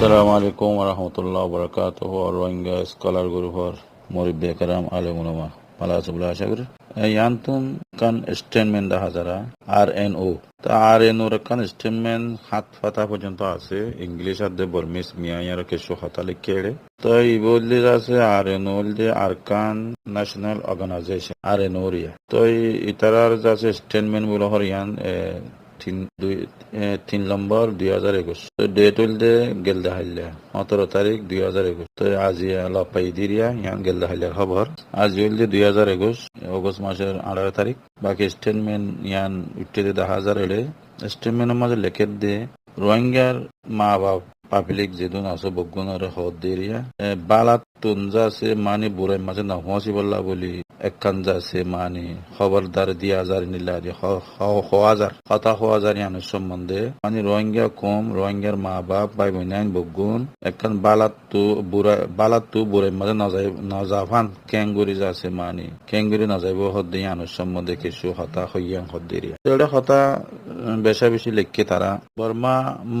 Assalamu alaikum warahmatullahi wabarakatuh. Rohingya Scholar Group for Moribbe Karam Alamulama Malasubla Shagr. Yantun kan statement da hazara RNO. তা RNO kan statement hat fata পর্যন্ত আছে English আর দে বর্মিস মিয়ায়ার কেশো হাতা লিখে তো এই বললি আছে RNO যে আরকান ন্যাশনাল অর্গানাইজেশন RNO রিয়া তো ইতারার যাচ্ছে স্টেটমেন্ট গুলো হরিয়ান 3 নম্বর 2021 তো ডেট হইলে গেলদা হাইলে 17 তারিখ 2021 তো আজি লপাই দিরিয়া ইয়ান গেলদা হাইলের খবর আজ হইলে 2021 অগস্ট মাসের 18 তারিখ বাকি স্টেটমেন্ট ইয়ান উঠতে 10,000 এলে স্টেটমেন্টের মাঝে লেখে দে রোহিঙ্গার মা বাপ পাবলিক যেদুন আছে বগুনের হদ দেরিয়া বালাত তুনজা আছে মানে বুড়াই মাঝে না হসি বললা বলি একখান যাচ্ছে মানে খবরদার দিয়া হাজার নিলা হাজার ইয়ানের সম্বন্ধে মানে রোহিঙ্গা কম রোহিঙ্গার মা বাপ ভাই বোন বগুন একখান বালাত বুড়াই মাঝে নজাফান ক্যাঙ্গুরি যাচ্ছে মানে ক্যাঙ্গুরি নজাইব হদ দিয়ে ইয়ানের সম্বন্ধে কিছু হতা হইয়াং হদ দেরিয়া এটা হতা বেশা বেশি লেখকে তারা বর্মা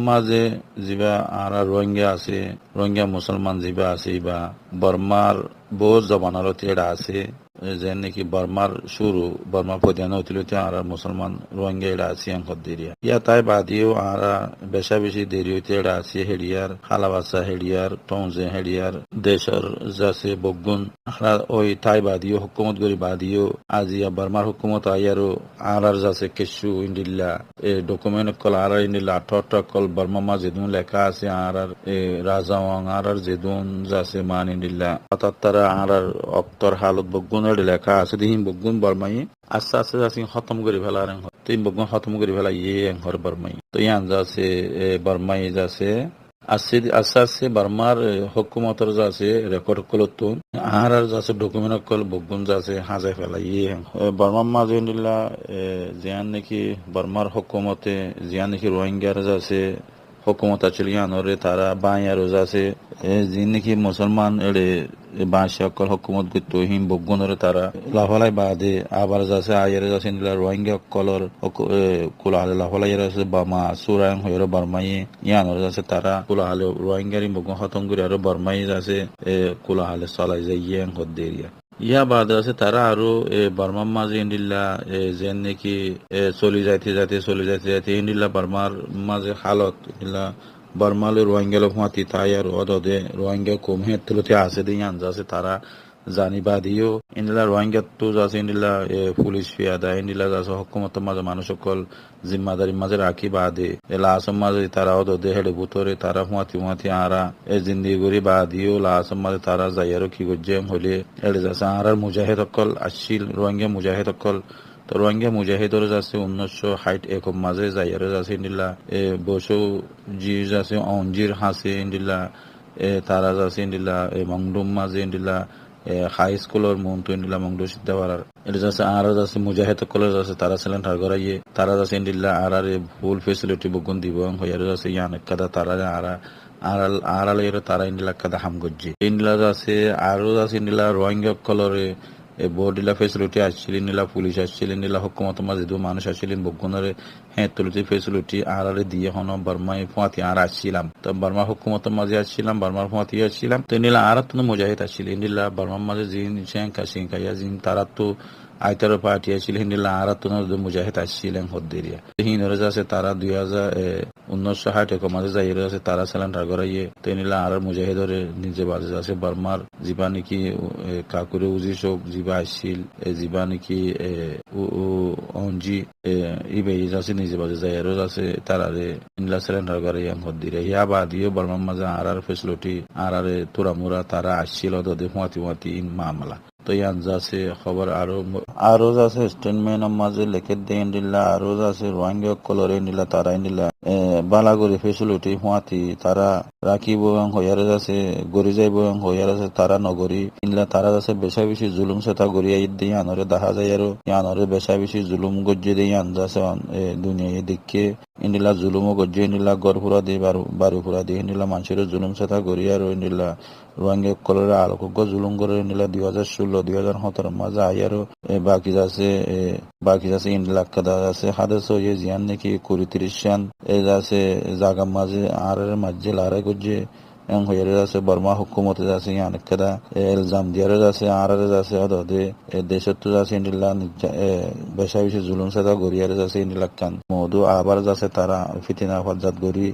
মাঝে যিবা আর রোহিঙ্গা আছে রোহিঙ্গা মুসলমান যিবা আছে বা বর্মার বহু জবানার এটা আছে যে নাকি বর্মার শুরু বর্মা প্রধান হইছিল আর মুসলমান রোহিঙ্গা এটা আছে দিরিয়া ইয়া তাই বাদিও আর বেশা বেশি দেরি হইতে এটা আছে হেডিয়ার হালাবাসা হেডিয়ার টংজে হেডিয়ার দেশের যাচ্ছে বগুন ওই তাই বাদিও হুকুমত করি বাদিও আজিয়া বর্মার হুকুমত আইয়ারও আর যাচ্ছে কেশু ইন্ডিল্লা ডকুমেন্ট কল আর ইন্ডিল্লা 18 কল বর্মা মা যেদুন লেখা আছে আর রাজাওয়াং আর যেদুন যাচ্ছে মান ইন্ডিল্লা অর্থাৎ তারা আর অক্তর হালত বগুন লেখা আছে দিহিম বগুন বর্মাই আস্তে আস্তে যাচ্ছে খতম করে ফেলা তিন বগুন খতম করে ফেলা হর বর্মাই তো ইয়ান যাচ্ছে বর্মাই যাচ্ছে আস্তে আস্তে বর্মার হুকুমতর যাচ্ছে রেকর্ড কলতুন আর যাচ্ছে ডকুমেন্ট কল বগুন যাচ্ছে হাজাই ফেলা বর্মার মাঝে নিলা জিয়ান নাকি বর্মার হুকুমতে জিয়ান নাকি রোহিঙ্গার যাচ্ছে হুকুমত আছিল ইয়ানরে তারা বাঁয়ারও যাচ্ছে যে নাকি মুসলমান এড়ে বাঁশি অকল হুকুমত করতো হিম বগুনরে তারা লাফালাই বাদে আবার যাচ্ছে আয়ের যাচ্ছে নিলা রোহিঙ্গা অকলর কুলাহালে লাফালাই আছে বামা সুরায়ং হইর বর্মাই ইয়ানরে যাচ্ছে তারা কুলাহালে রোহিঙ্গারি বগুন খতম করে আরো বর্মাই যাচ্ছে কুলাহালে চলাই যায় ইয়াং হদ্দেরিয়া ইয়া বাদ আছে তারা আরো বর্মার মাঝে ইন্ডিল্লা যেন নাকি চলি যাইতে ইন্ডিল্লা বর্মার মাঝে হালত ইন্ডিল্লা বর্মালে রোহিঙ্গা লোক মাতি তাই আর অদে রোহিঙ্গা কম হেতলতে আছে দিয়ে আনজা আছে তারা জানিবা দিও ইন্ডিলা রোহিঙ্গা তো যাচ্ছে ইন্ডিলা পুলিশ ফিয়াদা ইন্ডিলা যাচ্ছে হকুমত মাঝে মানুষ সকল জিম্মাদারি মাঝে রাখি বাদে লাসম মাঝে তারা অদে হেডে ভুতরে তারা হুঁয়াতি আরা জিন্দি গরি বাদিও লাসম মাঝে তারা যাইয়ারও কি করছে হলে হেডে যাচ্ছে আর মুজাহিদ অকল আসছিল রোহিঙ্গা মুজাহিদ অকল তো রোহিঙ্গা মুজাহিদর যাচ্ছে 1961 মাঝে যাইয়ারও যাচ্ছে ইন্ডিলা বসো জি যাচ্ছে অঞ্জির হাসে ইন্ডিলা তারা যাচ্ছে ইন্ডিলা মংডুম মাঝে ইন্ডিলা হাই স্কুলের মন্ত্র ইন্ডিলা মংডু সিদ্ধা পারার এটা যাচ্ছে আর যাচ্ছে মুজাহিদ কলেজ আছে তারা ছিলেন ঠাকুরাইয়ে তারা যাচ্ছে ইন্ডিলা আর ফুল ফেসিলিটি বগুন দিব হইয়ার যাচ্ছে ইয়ান কাদা তারা আড়ালের তারা ইন্ডিলা কাদা হাম গজ্জি ইন্ডিলা যাচ্ছে আরো যাচ্ছে ইন্ডিলা রোহিঙ্গা কলরে বোর্ডিলা ফেসিলিটি আসছিল নিলা পুলিশ আসছিল নিলা হুকুমত মাঝে মানুষ আসছিলেন বগুনের তুলতি ফেসিলিটি আর দিয়ে হন বর্মায় ফুয়াতি আর আসছিলাম তো বর্মা হুকুমত মাঝে আসছিলাম বর্মার ফুয়াতি আসছিলাম তো নিলা আর তো মুজাহিদ আসছিল নিলা বর্মার মাঝে জিন সিংকাইয়া জিন তারা তো আইতারও পার্টি আসছিল নিলা আর তো মুজাহিদ আসছিলেন হদ্দেরিয়া হিনরে যাচ্ছে তারা 1960 মাঝে যাই আছে তারা ছিলেন ঠাকুরাইয়ে তো নিলা আর মুজাহিদরে নিজে বাজে যাচ্ছে বর্মার জীবা নাকি কাকুরে উজি সব জীবা আসছিল জীবা নাকি অঞ্জি ইবে যাচ্ছে নিজে বাজে যাই আরো যাচ্ছে তারারে নিলা ছিলেন ঠাকুরাইয়া হদ্দিরিয়া ইয়া বাদিও বর্মার মাঝে আর ফেসিলিটি আর তোরামুরা তারা আসছিল তোদের হুঁয়াতি মামলা তো ইয়ান যাচ্ছে খবর আরো যাচ্ছে স্টেটমেন্টের মাঝে লেখে দেন দিলা আরো যাচ্ছে রোহিঙ্গা কলরে নিলা তারা নিলা বালাগরি ফেসিলিটি হুঁয়াতি তারা রাখিব হইয়ারে যাচ্ছে গড়ি যাইব হইয়ারে যাচ্ছে তারা নগরী ইনলা তারা যাচ্ছে বেশা বেশি জুলুম সেটা গড়িয়া দিয়ে আনরে দেখা যায় আর আনরে বেশা বেশি জুলুম গজ্জে দিয়ে আন যাচ্ছে দুনিয়া দেখে ইন্ডিলা জুলুমও গজ্জে ইন্ডিলা গড় ফুরা দিয়ে বারু ফুরা দিয়ে ইন্ডিলা মানুষের জুলুম সেটা গড়িয়া আর ইন্ডিলা রোহিঙ্গা কলরে আলোক জুলুম করে নিলা 2016-2017 মাঝে আইয়ারও বাকি যাচ্ছে ইন্ডিলা কাদা আছে হাদেস হয়ে জিয়ান নাকি 33 সান যাচ্ছে জাগা মাঝে আর মাঝে লারে করছে হইয়ারে আছে বর্মা হুকুমতে আছে ইয়ান কেদা এলজাম দিয়ারে আছে আরারে আছে অদে দেশত আছে ইন্ডিলা বেশা বেশি জুলুম সাদা গরিয়ারে আছে ইন্ডিলা কান মধু আবার আছে তারা ফিতিনা ফজাত গরি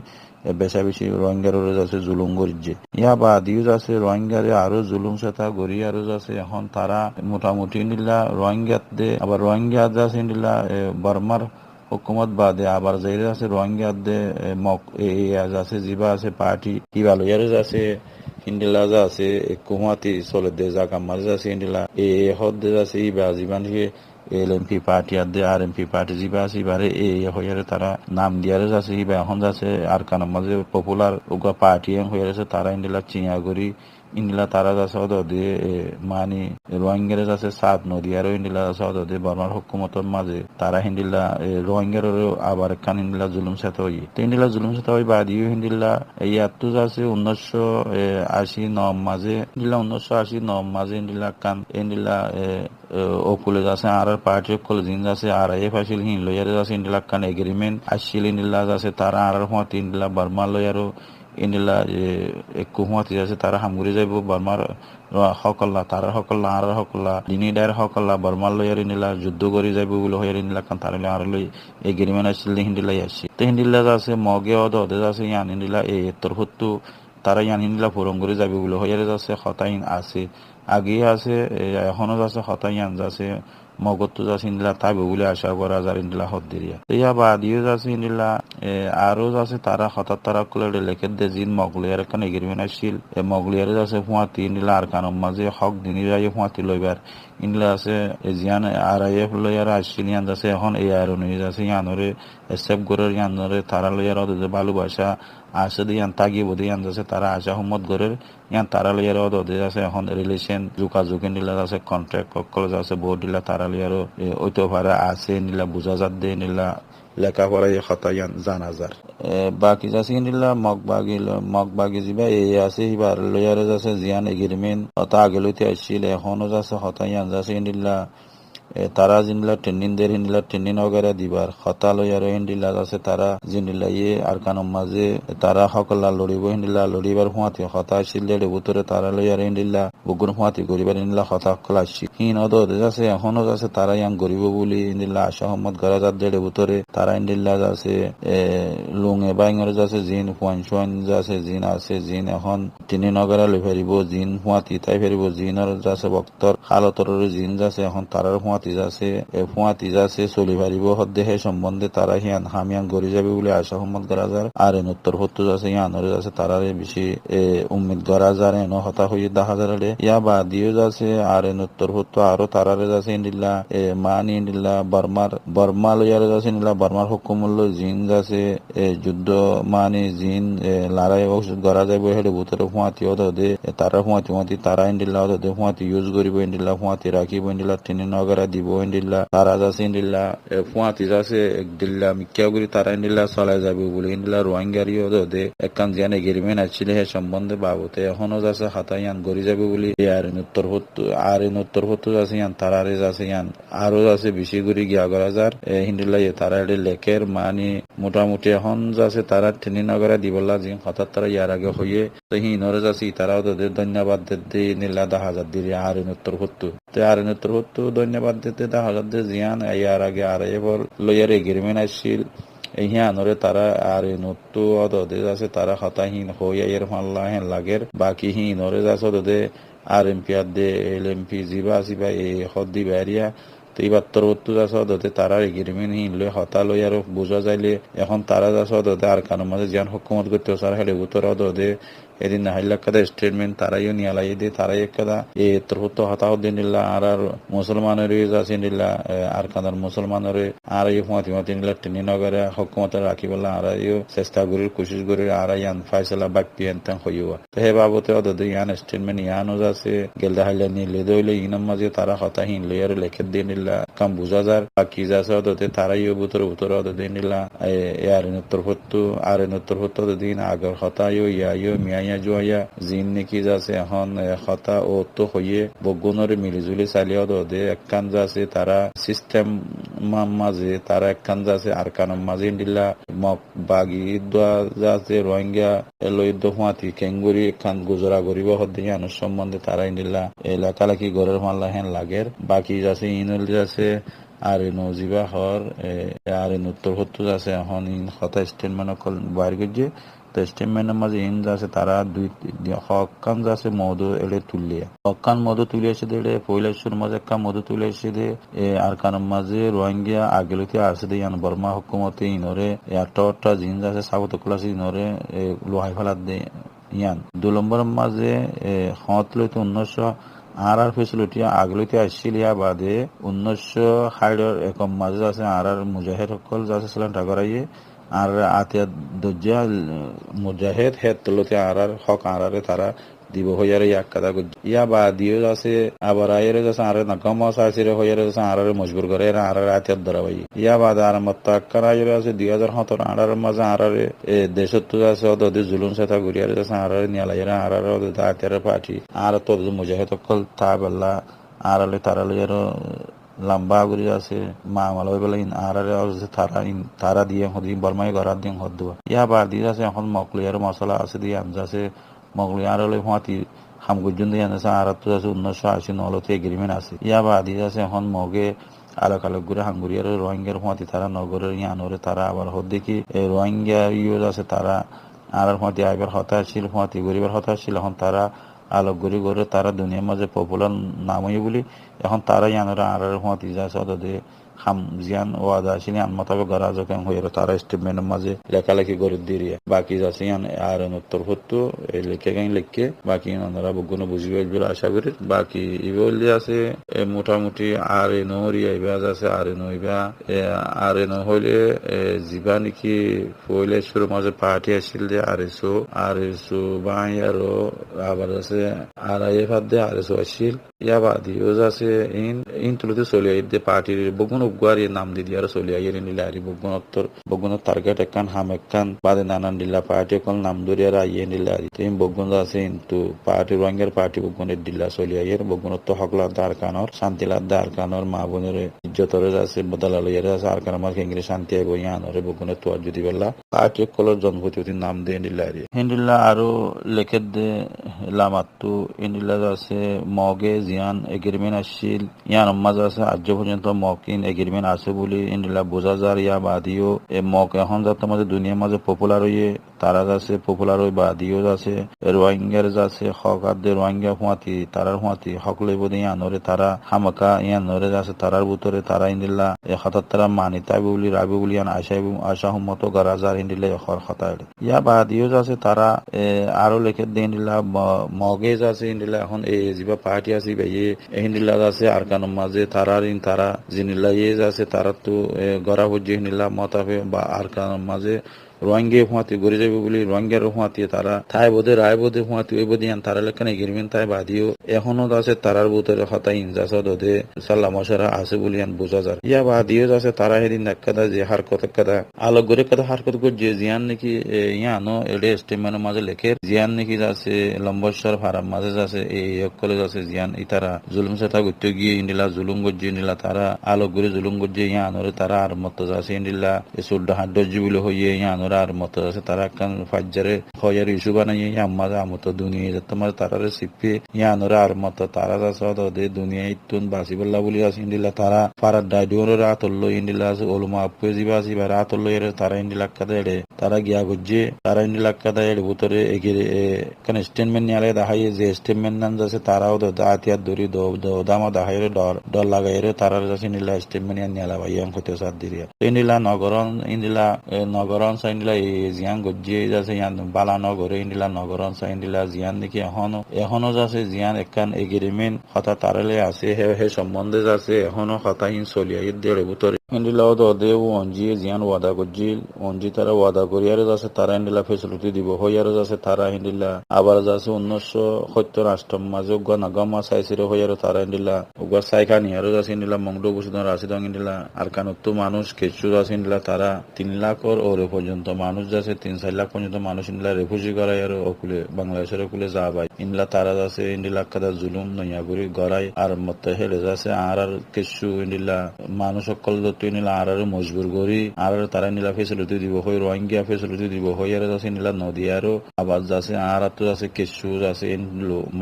বেশা বেশি রোহিঙ্গার আছে জুলুম গরিছে ইয়া বাদিও আছে রোহিঙ্গারে আরো জুলুম সাদা গরি আরো আছে এখন তারা মোটামুটি ইন্ডিলা রোহিঙ্গাত দে আবার রোহিঙ্গা আছে ইন্ডিলা বর্মার হুকুমত বাদে আবার যাইরে আছে রোহিঙ্গা দে মক আছে জিবা আছে পার্টি কিবা লয়ারে আছে ইন্ডিলা যা আছে কুমাতি চলে দে জাগা মাঝে আছে ইন্ডিলা হদ দে আছে ইবা জিবান এলএমপি পার্টি আদে আর এমপি পার্টি জিবা আছে এবারে হইয়ারে তারা নাম দিয়ারে আছে ইবা এখন আছে আর কানার মাঝে পপুলার উগা পার্টি হইয়ারে আছে তারা ইন্ডিলা চিয়াগরি ইন্ডিলা তারা আছে অদে মানি রোহিঙ্গারে আছে সাত নদী আর ইন্ডিলা আছে অদে বর্মার হুকুমতের মাঝে তারা হিন্দিলা রোহিঙ্গার আবার কান হিন্দিলা জুলুম সাথে হই তো হিন্দিলা জুলুম সাথে হই বাদিও হিন্দিলা ইয়াতো আছে 1980 মাঝে হিন্দিলা 1980 মাঝে হিন্দিলা কান হিন্দিলা ওকুলে আছে আর পার্টি ওকুলে জিন আছে আর এ ফাইল হিন লয়ারে আছে ইন্ডিলা কান এগ্রিমেন্ট আসছিল ইন্ডিলা আছে তারা আর হওয়া ইন্ডিলা বর্মা লয়ারও ইন্ডিলা কুহুয়াতি আছে তারা হামগুড়ি যাইব বর্মার হকল্লা তারা হকল্লা আর হকল্লা দিনী ডায়ের হকল্লা বর্মার লয়ার ইন্ডিলা যুদ্ধ করে যাইব বলে হইয়ার ইন্ডিলা কান তারা আর লই এগ্রিমেন্ট আসছিল হিন্দিলাই আসছে তো হিন্দিলা আছে মগে অদে আছে ইয়ান ইন্ডিলা তোর হত্তু তারা ইয়ান হিন্দিলা ফুরং করে যাবে বলে হইয়ারে আছে হতাইন আছে আগে আছে এখনো আছে হতাইয়ান আছে মগত্তু যাচ্ছে ইন্দিলা তাইব বলে আশা করা যার ইন্দিলা হদ দিরিয়া ইয়া বাদিও যাচ্ছে ইন্দিলা আরো যাচ্ছে তারা হঠাৎ তারা কলে লেখে দে জিন মগলিয়ার কান এগ্রিমেন্ট আসছিল মগলিয়ারে যাচ্ছে হুয়াতি ইন্দিলা আর কানম মাঝে হক দিনী যাই হুয়াতি লইবার ইন্দিলা আছে জিয়ান আর আইএফ লইয়ার আসছিল ইয়ান যাচ্ছে এখন এই আর অনুযায়ী যাচ্ছে ইয়ানরে সেফ গরের ইয়ানরে তারা লইয়ার অদে ভালোবাসা আসে দিয়ান তাগি বদি ইয়ান যাচ্ছে তারা আশা হুম্মত গরের ইয়ান তারা লইয়ার অদে আছে এখন রিলেশন যোগাযোগ নিলা আছে কন্ট্রাক্ট কলে যাচ্ছে বোর্ড দিলা তারা লইয়ার ওইতো ভাড়া আছে নিলা বুঝা যাত দে নিলা লেখাপড়াই হতায়ান জানাজার বাকি যাচ্ছে নিলা মগবাগি যিবা এই আছে হিবার লইয়ারে যাচ্ছে জিয়ান এগ্রিমেন্ট তা আগে লইতে আসছিল এখনো যাচ্ছে হতায়ান যাচ্ছে নিলা তারা জিনিলা ট্রেনিং দের হিন্দিলা ট্রেনিং वगैरह দিবার হতা লইয়ার হিন্দিলা আছে তারা জিনিলা আর কানম মাঝে তারা হকলা লড়িব হিন্দিলা লড়িবার হুয়াতি হতা আসছিল বুতরে তারা লইয়ার হিন্দিলা বুগুন হুয়াতি গরিবার হিন্দিলা হতা হকলা আসছি হিন অদে যাচ্ছে এখনো যাচ্ছে তারা ইয়াং গরিব বলি হিন্দিলা আশা হম্মদ গরাজাত দেড়ে বুতরে তারা হিন্দিলা যাচ্ছে লুঙে বাইঙরে যাচ্ছে জিন ফুয়ান যাচ্ছে জিন আছে জিন এখন ট্রেনিং वगैरह লই ফেরিব জিন হুয়াতি তাই ফেরিব জিনর যাচ্ছে বক্তর হালতর জিন যাচ্ছে এখন তারার ফুয়াতি যাচ্ছে চলি পারিব সদ্দেহে সম্বন্ধে তারা হিয়ান হামিয়ান গড়ি যাবে বলে আশা সম্মত করা যায় আর এন উত্তর হত্তু যাচ্ছে ইয়ানরে যাচ্ছে তারারে বেশি উম্মিদ করা যায় এন হতা হয়ে দেখা যায় ইয়া বাদিও যাচ্ছে আর এন উত্তর হত্তু আরো তারারে যাচ্ছে ইন্দিল্লা মানি ইন্দিল্লা বর্মা লইয়ারে যাচ্ছে ইন্দিল্লা বর্মার হুকুমুল্ল জিন যাচ্ছে যুদ্ধ মানি জিন লড়াই করা যাবে হেলে ভূতরে ফুয়াতি অদে তারা ফুয়াতি তারা ইন্দিল্লা অদে ফুয়াতি ইউজ করিব ইন্দিল্লা ফুয়াতি রাখিব ইন্দিল্লা ট্রেনিং वगैरह দিব ইন্দিল্লা তারা যাচ্ছে ইন্দিল্লা ফুয়াতি যাচ্ছে একদিল্লা মিক্যাগুড়ি তারা ইন্দিল্লা চলাই যাবে বলে ইন্দিল্লা রোহিঙ্গারিও দে একখান জিয়ান এগ্রিমেন্ট আসছিল হে সম্বন্ধে বাবতে এখনো যাচ্ছে হাতাইয়ান গড়ি যাবে বলে আর ইন উত্তর হত্তু যাচ্ছে ইয়ান তারারে যাচ্ছে ইয়ান আরো যাচ্ছে বেশি করে গিয়া করা যার হিন্দিল্লা তারা লেখের মানে মোটামুটি এখন যাচ্ছে তারা ট্রেনিং वगैरह দিবলা যে হঠাৎ তারা ইয়ার আগে হইয়ে তো হিনরে যাচ্ছে তারাও তাদের ধন্যবাদ দিতে নিলা 10,000 দিয়ে আর ইন উত্তর হত্তু তো আর ইন উত্তর হত্তু ধন্যবাদ দিতে 10,000 জিয়ান ইয়ার আগে আর এবার লইয়ার এগ্রিমেন্ট আসছিল হিয়ানরে তারা আর নত্তু অদে যাচ্ছে তারা হতাহীন হইয়া এর মাল্লা হেন লাগের বাকি হিনরে যাচ্ছে অদে আর এমপি আদে এলএমপি জিবা এই হদ দিবা এরিয়া তো এইবার তোর হত্তু যাচ্ছে অদে তারা এগ্রিমেন্ট হিন লই হতা লই আর বোঝা যাইলে এখন তারা যাচ্ছে অদে আর কারোর মাঝে জিয়ান হুকুমত করতে সার হেলে উত্তর অদে এদিন নাহিল্লা কাদা স্টেটমেন্ট তারাইও নিয়ালাই দিয়ে তারাই কাদা তোর হতো হতাহ দিনিল্লা আর মুসলমানের যাচ্ছে নিল্লা আর কাদার মুসলমানের আর ফাঁতি নিলা টেনি নগরে হকুমতে রাখি বললা আর চেষ্টা করি কোশিশ করি আর ইয়ান ফাইসলা বাক পিয়ান তাং হইয়া তো হে বাবতে অদে ইয়ান স্টেটমেন্ট ইয়ানো যাচ্ছে গেলদা হাইলা নিলে দইলে ইনাম মাঝে তারা হতাহীন লইয়ার লেখে দিয়ে নিল্লা কাম বুঝা যার বাকি যাচ্ছে অদে তারাইও বুতরে অদে নিল্লা আর নত্তর হত্তু দিন আগর হতাইও ইয়াইও মিয়া মাইয়া জুয়াইয়া জিন নাকি যাচ্ছে এখন হতা ও তো হইয়ে বগুনরে মিলিজুলি চালিয়ে দে একখান যাচ্ছে তারা সিস্টেম মাঝে তারা একখান যাচ্ছে আর কানম মাঝে ইন্দিল্লা মক বাগি যাচ্ছে রোহিঙ্গা লইদ্য হুয়াতি কেঙ্গুরি একখান গুজরা গরিব হদ্দিয়া আনুর সম্বন্ধে তারা ইন্দিল্লা এলাকালাকি গড়ের মাল্লা হেন লাগের বাকি যাচ্ছে ইনল যাচ্ছে আর নজিবা হর আর উত্তর হত্তু আছে এখন ইন হতা স্টেটমেন্ট অকল বাইর গিয়ে তো স্টেটমেন্টের মাঝে ইন যাচ্ছে তারা দুই হকান যাচ্ছে মধু এড়ে তুলিয়া হকান মধু তুলে এসে দে পৈলাসুর মাঝে একটা মধু তুলে এসে দে আর কারণ মাঝে রোহিঙ্গা আগেলতে আসে দে ইয়ান বর্মা হুকুমতে ইনরে একটা জিন যাচ্ছে সাবত ক্লাস ইনরে লোহাই ফেলার দে ইয়ান 2 নম্বরের মাঝে হত লইতে 1900 ফেসিলিটি আগলইতে আসছিল বাদে 1960 একম মাঝে আছে মুজাহিদ সকল যাচ্ছে সিলেন্ডার করাইয়ে আর আতিয়া দজ্জা মুজাহিদ হেদ তুলতে হক তারা দিব হইয়ারে এক কথা ইয়া বা দিও আছে আবার আয়ের যাচ্ছে নাকম সাইসিরে হইয়ারে যাচ্ছে মজবুর করে আতিয়াত ধরাবাই ইয়া বাদ আর মত্তাক্কার আয়ের আছে 2017 মাঝে দেশত আছে ওদের জুলুম সেটা ঘুরিয়ারে যাচ্ছে নিয়ালাইরা আতিয়ার পার্টি তো মুজাহিদ সকল তা বেলা তারালে লম্বা গুলি আছে মা মালয় বেলা তারা দিয়ে বর্মাই গড়ার দিয়ে হদ দেওয়া ইয়া বার দিয়ে আছে এখন মকলিয়ার মশলা আছে দিয়ে আনজা আছে মগলিয়ার হুয়াতি হামগুজন দিয়ে আনছে আর তো আছে 1980 নলতে এগ্রিমেন্ট আছে ইয়া বা দিয়ে আছে এখন মগে আলোক ঘুরে হাঙ্গুরিয়ার রোহিঙ্গার হুয়াতি তারা নগরের ইয়ানরে তারা আবার হদ দেখি রোহিঙ্গা আছে তারা আর হুয়াতি আইবার হতাশ ছিল হুয়াতি গরিবের হতাশ ছিল এখন তারা আলোক ঘুরে ঘুরে তারা দুনিয়ার মাঝে পপুলার নামই বলি এখন তারা ইয়ানরা আর হুয়াতি যাচ্ছে ওদের হাম জিয়ান ওয়াদা আসিনি আন মোতাবেক গড়া যখন হয়ে তারা স্টেটমেন্টের মাঝে লেখালেখি করে দিয়ে বাকি যাচ্ছে আর উত্তর হতো লেখে গাই লেখকে বাকি ওনারা বগুনো বুঝিবে বলে আশা করি বাকি ইবল আছে মোটামুটি আর নরিয়া আছে আর হইলে জিবা নাকি পইলে শুরু মাঝে পার্টি আসছিল যে আর এসো বাই আরো আবার আছে আর ফাদে আর এসো আসছিল ইয়া বাদিও আছে ইন তুলতে চলে আইতে পার্টির বগুনো গুয়ারি নাম দি দিয়ার চলি আইয়ের নিলে আরি বগুণর টার্গেট একখান হাম একখান বাদে নানান দিল্লা পার্টি এখন নাম ধরিয়ার আইয়ে নিলে আরি তুমি বগুণ আছে কিন্তু পার্টি রঙের পার্টি বগুণের দিল্লা চলি আইয়ের বগুণর তো হকলার দার কানর শান্তিলার দার কানর মা বোনের ইজ্জতরে আছে বদলালইয়ের আছে আর কান আমার কেঙ্গিরে শান্তি আইব ইয়া আনরে বগুণের তোয়ার যদি বেলা পার্টি কলর জন্মভূতি নাম দিয়ে নিলে আরি হিন্দিল্লা আরো লেখে দে লামাত্তু ইন্দিল্লা আছে মগে জিয়ান এগ্রিমেন্ট আসছিল ইয়ান মাঝে আছে আজ পর্যন্ত মকিন এগ্রিমেন্ট আছে বলে ইন্ডিলা বোঝা যায় ইয়া বাদিও মক এখন যাতে মাঝে দুনিয়ার মাঝে পপুলার হইয়ে তারা যাচ্ছে পপুলার হই বাদিও যাচ্ছে রোহিঙ্গার যাচ্ছে হক আদে রোহিঙ্গা হুয়াতি তারার হুয়াতি হক লইব দিয়ে আনরে তারা হামাকা ইয়ানরে যাচ্ছে তারার ভিতরে তারা ইন্দিল্লা হঠাৎ তারা মানি তাই বলি রাবি বলি আশা সম্মত গড়া যার ইন্দিল্লা হর হতা ইয়া বাদিও যাচ্ছে তারা আরো লেখে দিয়ে ইন্দিল্লা মগে যাচ্ছে ইন্দিল্লা এখন যিবা পার্টি আছে ইন্দিল্লা যাচ্ছে আর কানুর মাঝে তারা জিনিল্লা আছে তারা তো গড়া হজ্জি নিলা মতাবে বা আর কারণ মাঝে রোহিঙ্গা হুয়াতি গড়ে যাবে বলি রোহিঙ্গার হুয়াতি তারা থাই বোধে রায় বোধে হুয়াতি ওই বোধে তারা লেখানে এগ্রিমেন্ট তাই বাদিও এখনো আছে তারার ভিতরে হতা ইনজাসদ ওদে সাল্লা মশারা আছে বলি বোঝা যায় ইয়া বাদিও আছে তারা সেদিন দেখা যে হার কথা আলোক গড়ে কথা হার কথা যে জিয়ান নাকি ইয়ানো এডে স্টেটমেন্টের মাঝে লেখে জিয়ান নাকি আছে লম্বস্বর ভাড়ার মাঝে আছে এই কলেজ আছে জিয়ান তারা জুলুম সেটা করতে গিয়ে ইন্ডিলা জুলুম গজ্জি নিলা তারা আলোক গড়ে জুলুম গজ্জি ইয়ানোরে তারা আর মত আছে ইন্ডিলা চোদ্দ হাত দর্জি বলে হইয়ে ইয়ানো আর মতো আছে তারা একখান ফাজ্জারে হয়ার ইস্যু বানাইয়ে আমাদের আমতো দুনিয়া যাতে মাঝে তারা সিপে ইয়ানোরা আর মতো তারা আছে ওদের দুনিয়া ইতুন বাসিবল্লা বলি আছে ইন্দিলা তারা পাড়ার ডাইডিওর রাত হলো ইন্দিলা আছে ওলমা আপুয়ে জিবা আসিবা রাত হলো এর তারা ইন্দিলা কাদা এড়ে তারা গিয়া গজ্জে তারা ইন্দিলা কাদা এড়ে ভিতরে এগিয়ে এখানে স্টেটমেন্ট নিয়ে দেখাই যে স্টেটমেন্ট নাম যাচ্ছে তারাও আতিয়ার দড়ি দামা দেখাই ডর লাগাই তারা যাচ্ছে নিলা স্টেটমেন্ট নিয়ে ভাইয়া হতে সাত দিয়ে ইন্দিলা নগরন ইন্দিলা জিয়ান গজ্জিয়ে যাচ্ছে ইয়ান বালা নগরে ইন্দিলা নগরন ইন্দিলা জিয়ান দেখি এখনো যাচ্ছে জিয়ান একখান এগ্রিমেন্ট হঠাৎ তারালে আছে হে সম্বন্ধে যাচ্ছে এখনো হতাহীন চলিয়া দেড় ভিতরে Indila de onji zian wada gojil onji tara wada koriয়ারে আছে তারা ইন্ডিলা ফেসিলিটি দিব হইয়ারে আছে তারা ইন্ডিলা আবার আছে 1978 মাঝে গণগমা সাইসিরে হইয়ারে তারা ইন্ডিলা উগা সাইখানি আর আছে ইন্ডিলা মংডো বসুদন রাশিদং ইন্ডিলা আর কানত্তু মানুষ কেচু আছে ইন্ডিলা তারা 3 লাখ ওরে পর্যন্ত মানুষ আছে 3-4 লাখ পর্যন্ত মানুষ ইন্ডিলা রেফিউজি করায় আর ওকুলে বাংলাদেশের ওকুলে যা ভাই ইন্ডিলা তারা আছে ইন্ডিলা কাদা জুলুম নয়াগুরি গড়াই আর মত হেলে আছে আর কেচু ইন্ডিলা মানুষ সকল ইন্ডিলা আর মজবুর করি আর তারা ইন্ডিলা ফেসিলিটি দিব হই রোহিঙ্গা ফেসিলিটি দিব হই আর আছে ইন্ডিলা নদী আরো আবার আছে আর তো আছে কেচু আছে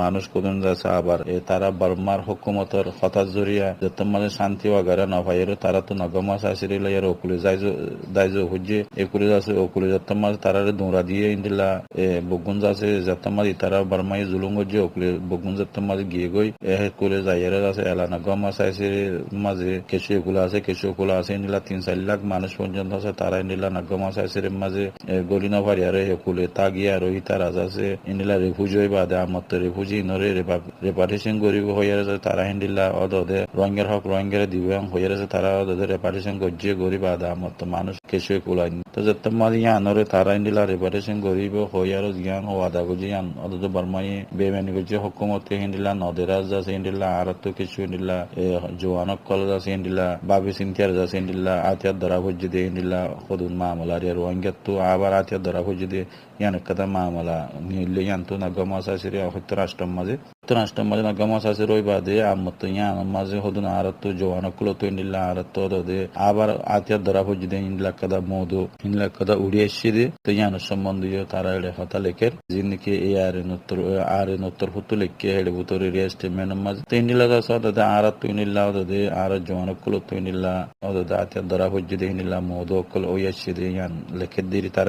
মানুষ কোন আছে আবার তারা বার্মার হুকুমতের হঠাৎ জরিয়া যত মানে শান্তি ওয়াগারা না ভাই তারা তো নগমা সাইসিরিলা আর ওকুলে দাইজো হজ্জে একুলে আছে ওকুলে যত মানে তারা দৌড়া দিয়ে ইন্ডিলা বগুন আছে যত মানে তারা বার্মাই জুলুম হজ্জে ওকুলে বগুন যত মানে গিয়ে গই কোলে যাইয়ারে আছে এলানা গমা সাইসিরির মাঝে কেচু এগুলো আছে কেচু এগুলো আছে ইন্ডিলা 3-4 লাখ মানুষ পর্যন্ত আছে তারা ইন্ডিলা নগমা সাইসিরির মাঝে গলিনা ভারি আর একুলে তাগিয়া রোহিতা রাজা আছে ইন্ডিলা রেফিউজি বাদে আমত রেফিউজি নরে রেপার্টিশন গরিব হইয়ার আছে তারা ইন্ডিলা অদে রোহিঙ্গার হক রোহিঙ্গার দিবেন হইয়ার আছে তারা অদে রেপার্টিশন গজ্জে গরিব আদা আমত মানুষ কেচু একুলাই তো যত মানে ইয়ানরে তারা ইন্ডিলা রেপার্টিশন গরিব হইয়ার জ্ঞান ও আদা গজি ইয়ান অদে বার্মাই বেমানি গজি হুকুমতে ইন্ডিলা নদেরাজ আছে ইন্ডিলা আর তো কিছু ইন্ডিলা জওয়ানক কলেজ আছে ইন্ডিলা বাবি সিনতিয়ার আছে ইন্ডিলা আতিয়ার ধরা হজ্জে দিয়ে ইন্ডিলা হদুন মামলা রে রোহিঙ্গা তো আবার আতিয়ার ধরা হজ্জে দিয়ে ইয়ান কথা মামলা নিলে ইয়ান তো নগমা সাইসিরি হত্য রাষ্ট্রম মাঝে নগমা সাইসির ওই বাদে আমত ইয়ান মাঝে হদুন আর তো জওয়ানকুলো তো ইন্ডিলা আর তো দে আবার আতিয়ার ধরা হজ্জে দিয়ে ইন্ডিলা কথা মধু ইন্ডিলা কথা উড়িয়ে এসে দিয়ে তো ইয়ান সম্বন্ধীয় তারা এড়ে হতা লেখের যিনিকে এই আর নত্তর ফুতু লেখকে হেড়ে ভুতরে রেস্টমেন্ট মাঝে তো ইন্ডিলা দাদা আর তো ইন্ডিলা দে আর জওয়ানকুলো তো ইন্ডিলা আতিয়ার ধরা হজ্জে দিয়ে ইন্ডিলা মধু কল ওই এসে দিয়ে ইয়ান লেখের দিরি তারা